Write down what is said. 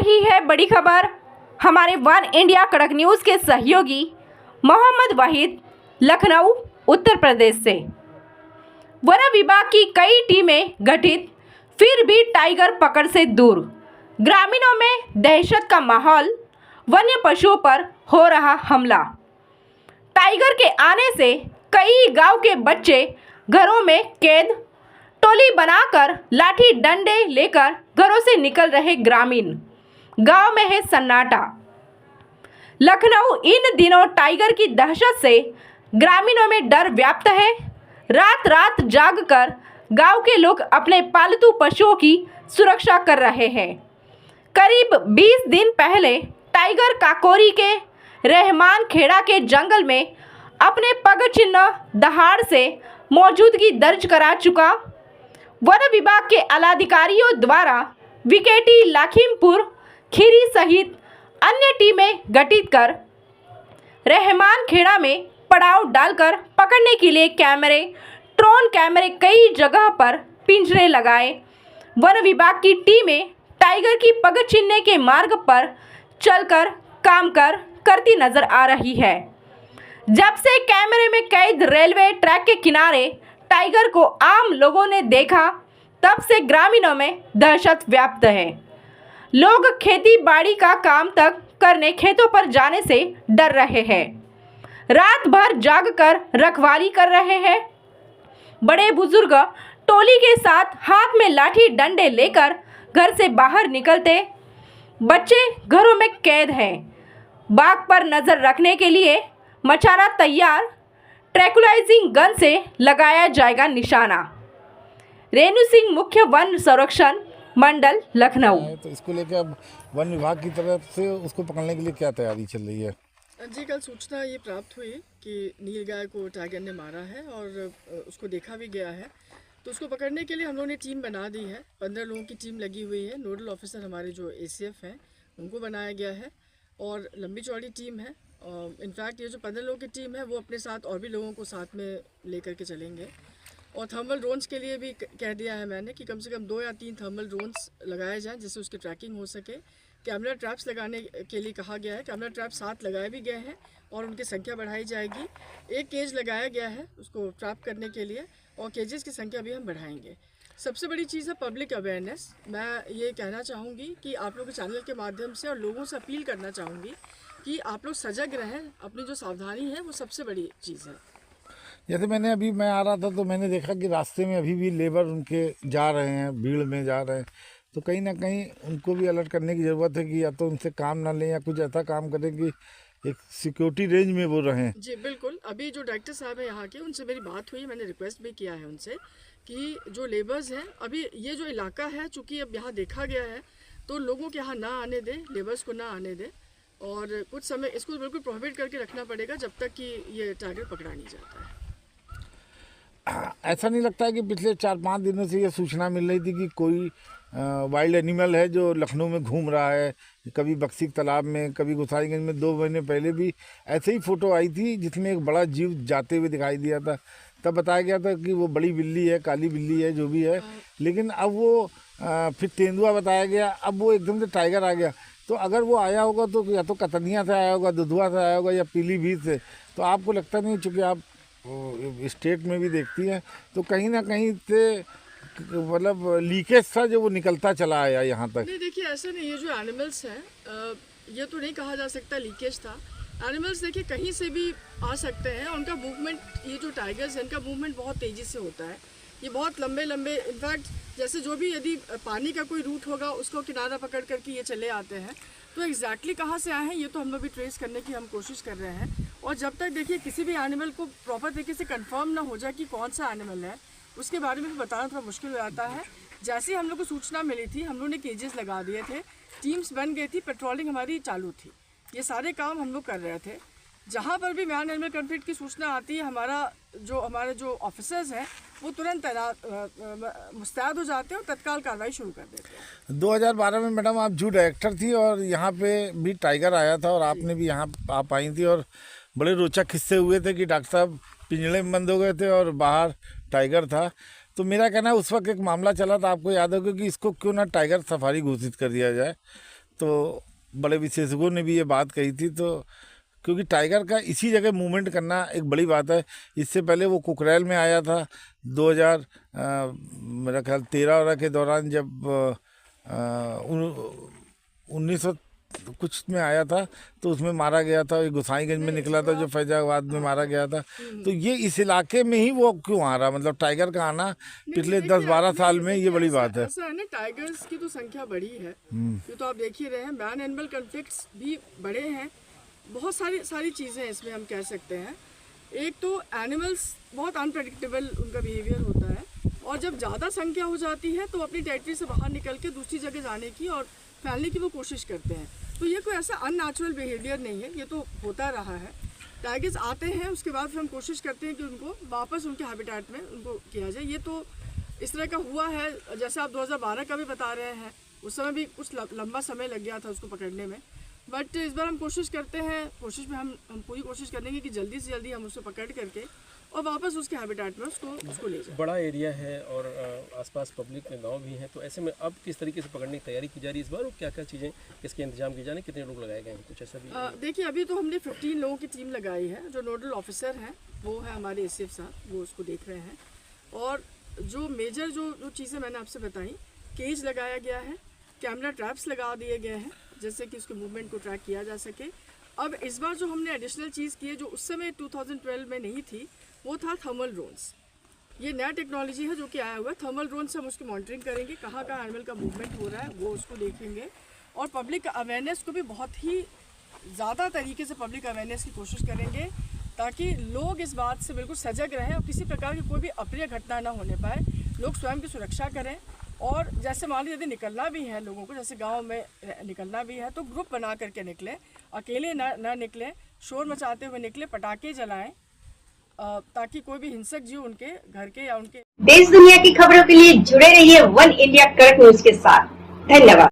रही है बड़ी खबर। हमारे वन इंडिया कड़क न्यूज़ के सहयोगी मोहम्मद वाहिद, लखनऊ, उत्तर प्रदेश से। वन विभाग की कई टीमें गठित, फिर भी टाइगर पकड़ से दूर। ग्रामीणों में दहशत का माहौल, वन्य पशुओं पर हो रहा हमला। टाइगर के आने से कई गांव के बच्चे घरों में कैद, टोली बनाकर लाठी डंडे लेकर घरों से निकल रहे ग्रामीण। गांव में है सन्नाटा। लखनऊ इन दिनों टाइगर की दहशत से ग्रामीणों में डर व्याप्त है। रात रात जागकर गांव के लोग अपने पालतू पशुओं की सुरक्षा कर रहे हैं। करीब 20 दिन पहले टाइगर काकोरी के रहमान खेड़ा के जंगल में अपने पग चिन्ह दहाड़ से मौजूदगी दर्ज करा चुका। वन विभाग के आलाधिकारियों द्वारा विकेटी, लखीमपुर खीरी सहित अन्य टीमें गठित कर रहमान खेड़ा में पड़ाव डालकर पकड़ने के लिए कैमरे, ड्रोन कैमरे कई जगह पर पिंजरे लगाए। वन विभाग की टीमें टाइगर की पग चिन्ह के मार्ग पर चलकर काम करती नजर आ रही है। जब से कैमरे में कैद रेलवे ट्रैक के किनारे टाइगर को आम लोगों ने देखा, तब से ग्रामीणों में दहशत व्याप्त है। लोग खेती बाड़ी का काम तक करने खेतों पर जाने से डर रहे हैं। रात भर जागकर रखवाली कर रहे हैं। बड़े बुजुर्ग टोली के साथ हाथ में लाठी डंडे लेकर घर से बाहर निकलते। बच्चे घरों में कैद हैं। बाघ पर नजर रखने के लिए मचाना तैयार। ट्रैंकुलाइजिंग गन से लगाया जाएगा निशाना। रेणु सिंह, मुख्य वन संरक्षण मंडल, लखनऊ। तो इसको लेकर अब वन विभाग की तरफ से उसको पकड़ने के लिए क्या तैयारी चल रही है? जी, कल सूचना ये प्राप्त हुई कि नीलगाय को टाइगर ने मारा है और उसको देखा भी गया है। तो उसको पकड़ने के लिए हम लोगों ने टीम बना दी है। 15 लोगों की टीम लगी हुई है। नोडल ऑफिसर हमारे जो ACF हैं उनको बनाया गया है और लंबी चौड़ी टीम है। इनफैक्ट ये जो 15 लोगों की टीम है वो अपने साथ और भी लोगों को साथ में लेकर के चलेंगे। और थर्मल ड्रोन्स के लिए भी कह दिया है मैंने कि कम से कम 2 या 3 थर्मल ड्रोन्स लगाए जाएं जिससे उसकी ट्रैकिंग हो सके। कैमरा ट्रैप्स लगाने के लिए कहा गया है। कैमरा ट्रैप 7 लगाए भी गए हैं और उनकी संख्या बढ़ाई जाएगी। एक केज लगाया गया है उसको ट्रैप करने के लिए और केजेस की संख्या भी हम बढ़ाएंगे। सबसे बड़ी चीज़ है पब्लिक अवेयरनेस। मैं ये कहना चाहूँगी कि आप लोग के चैनल के माध्यम से और लोगों से अपील करना चाहूँगी कि आप लोग सजग रहें। अपनी जो सावधानी है वो सबसे बड़ी चीज़ है। जैसे मैं आ रहा था तो मैंने देखा कि रास्ते में अभी भी लेबर उनके जा रहे हैं, भीड़ में जा रहे हैं। तो कहीं ना कहीं उनको भी अलर्ट करने की ज़रूरत है कि या तो उनसे काम ना लें या कुछ ऐसा काम करें कि एक सिक्योरिटी रेंज में वो रहें। जी बिल्कुल। अभी जो डायरेक्टर साहब हैं यहाँ के, उनसे मेरी बात हुई। मैंने रिक्वेस्ट भी किया है उनसे कि जो लेबर्स हैं, अभी ये जो इलाका है चूँकि अब यहाँ देखा गया है तो लोगों के यहाँ ना आने दें, लेबर्स को ना आने दें और कुछ समय इसको बिल्कुल प्रोहिबिट करके रखना पड़ेगा जब तक कि ये टारगेट पकड़ा नहीं जाता है। ऐसा नहीं लगता है कि पिछले 4-5 दिनों से ये सूचना मिल रही थी कि कोई वाइल्ड एनिमल है जो लखनऊ में घूम रहा है, कभी बक्सी तालाब में, कभी गुसाईगंज में। 2 महीने पहले भी ऐसे ही फ़ोटो आई थी जिसमें एक बड़ा जीव जाते हुए दिखाई दिया था। तब बताया गया था कि वो बड़ी बिल्ली है, काली बिल्ली है, जो भी है। लेकिन अब वो फिर तेंदुआ बताया गया, अब वो एकदम से टाइगर आ गया। तो अगर वो आया होगा तो या तो कतनिया से आया होगा, दुधवा से आया होगा या पीलीभीत से। तो आपको लगता नहीं, चूँकि आप स्टेट में भी देखती हैं, तो कहीं ना कहीं से मतलब लीकेज था जो वो निकलता चला आया यहाँ तक? नहीं, देखिए ऐसा नहीं। ये जो एनिमल्स हैं ये तो नहीं कहा जा सकता लीकेज था। एनिमल्स देखिए कहीं से भी आ सकते हैं। उनका मूवमेंट, ये जो टाइगर्स हैं इनका मूवमेंट बहुत तेज़ी से होता है। ये बहुत लंबे लंबे, इनफैक्ट जैसे जो भी यदि पानी का कोई रूट होगा उसको किनारा पकड़ करके ये चले आते हैं। तो एग्जैक्टली कहाँ से आए हैं ये तो हम लोग भी ट्रेस करने की हम कोशिश कर रहे हैं। और जब तक देखिए किसी भी एनिमल को प्रॉपर तरीके से कंफर्म ना हो जाए कि कौन सा एनिमल है, उसके बारे में बताना थोड़ा मुश्किल हो जाता है। जैसे ही हम लोग को सूचना मिली थी हम लोग ने केजेस लगा दिए थे, टीम्स बन गई थी, पेट्रोलिंग हमारी चालू थी। ये सारे काम हम लोग कर रहे थे। जहाँ पर भी मैन एनिमल कॉन्फ्लिक्ट की सूचना आती है हमारे जो ऑफिसर्स हैं वो तुरंत मुस्तैद हो जाते हैं और तत्काल कार्रवाई शुरू कर देते हैं। 2012 में मैडम आप जू डायरेक्टर थी और यहाँ पे भी टाइगर आया था और आपने भी यहाँ आप आई थी और बड़े रोचक किस्से हुए थे कि डॉक्टर साहब पिंजड़े में बंद हो गए थे और बाहर टाइगर था। तो मेरा कहना है उस वक्त एक मामला चला था, आपको याद होगा कि इसको क्यों ना टाइगर सफारी घोषित कर दिया जाए। तो बड़े विशेषज्ञों ने भी ये बात कही थी। तो क्योंकि टाइगर का इसी जगह मूवमेंट करना एक बड़ी बात है। इससे पहले वो कुकरेल में आया था 2000 मेरा ख्याल 13 के दौरान, जब 1900 कुछ में आया था, तो उसमें मारा गया था। गोसाईगंज में निकला था जो फैजाबाद में मारा गया था। तो ये इस इलाके में ही वो क्यों आ रहा, मतलब टाइगर का आना पिछले 10-12 साल में ये बड़ी बात है। ऐसा है ना, टाइगर्स की तो संख्या बढ़ी है, ये तो आप देख ही रहे हैं। मैन एनिमल कॉन्फ्लिक्ट्स भी बढ़े हैं, बहुत सारी चीज़ें इसमें हम कह सकते हैं। एक तो एनिमल्स बहुत अनप्रेडिक्टेबल उनका बिहेवियर होता है, और जब ज़्यादा संख्या हो जाती है तो अपनी टेरिटरी से बाहर निकल के दूसरी जगह जाने की और फैलने की वो कोशिश करते हैं। तो ये कोई ऐसा अननेचुरल बिहेवियर नहीं है, ये तो होता रहा है। टाइगर्स आते हैं, उसके बाद फिर हम कोशिश करते हैं कि उनको वापस उनके हैबिटेट में उनको किया जाए। ये तो इस तरह का हुआ है। जैसे आप 2012 का भी बता रहे हैं, उस समय भी कुछ लंबा समय लग गया था उसको पकड़ने में, बट इस बार हम कोशिश करते हैं, कोशिश में हम पूरी कोशिश करेंगे कि जल्दी से जल्दी हम उसको पकड़ करके और वापस उसके हैबिटेट में उसको ले जाए। बड़ा एरिया है और आसपास पब्लिक गांव भी हैं, तो ऐसे में अब किस तरीके से पकड़ने की तैयारी की जा रही है इस बार, और क्या क्या चीज़ें इसके इंतजाम किए जाने, कितने लोग लगाए गए हैं, कुछ ऐसा भी? देखिए, अभी तो हमने 15 लोगों की टीम लगाई है। जो नोडल ऑफिसर हैं वो है हमारे ACF साहब, वो उसको देख रहे हैं। और जो मेजर जो चीज़ें मैंने आपसे बताई, केज लगाया गया है, कैमरा ट्रैप्स लगा दिए गए हैं जैसे कि उसके मूवमेंट को ट्रैक किया जा सके। अब इस बार जो हमने एडिशनल चीज़ की है, जो उस समय 2012 में नहीं थी, वो था थर्मल ड्रोन्स। ये नया टेक्नोलॉजी है जो कि आया हुआ है। थर्मल ड्रोन से हम उसकी मॉनिटरिंग करेंगे, कहाँ कहाँ एनिमल का मूवमेंट हो रहा है वो उसको देखेंगे, और पब्लिक अवेयरनेस को भी बहुत ही ज़्यादा तरीके से पब्लिक अवेयरनेस की कोशिश करेंगे, ताकि लोग इस बात से बिल्कुल सजग रहें और किसी प्रकार की कोई भी अप्रिय घटना ना होने पाए। लोग स्वयं की सुरक्षा करें, और जैसे मान लीजिए यदि निकलना भी है लोगों को, जैसे गांव में निकलना भी है, तो ग्रुप बना करके निकलें, अकेले ना निकलें, शोर मचाते हुए निकलें, पटाखे जलाएं, ताकि कोई भी हिंसक जीव उनके घर के या उनके। देश दुनिया की खबरों के लिए जुड़े रहिए वन इंडिया कड़क न्यूज के साथ। धन्यवाद।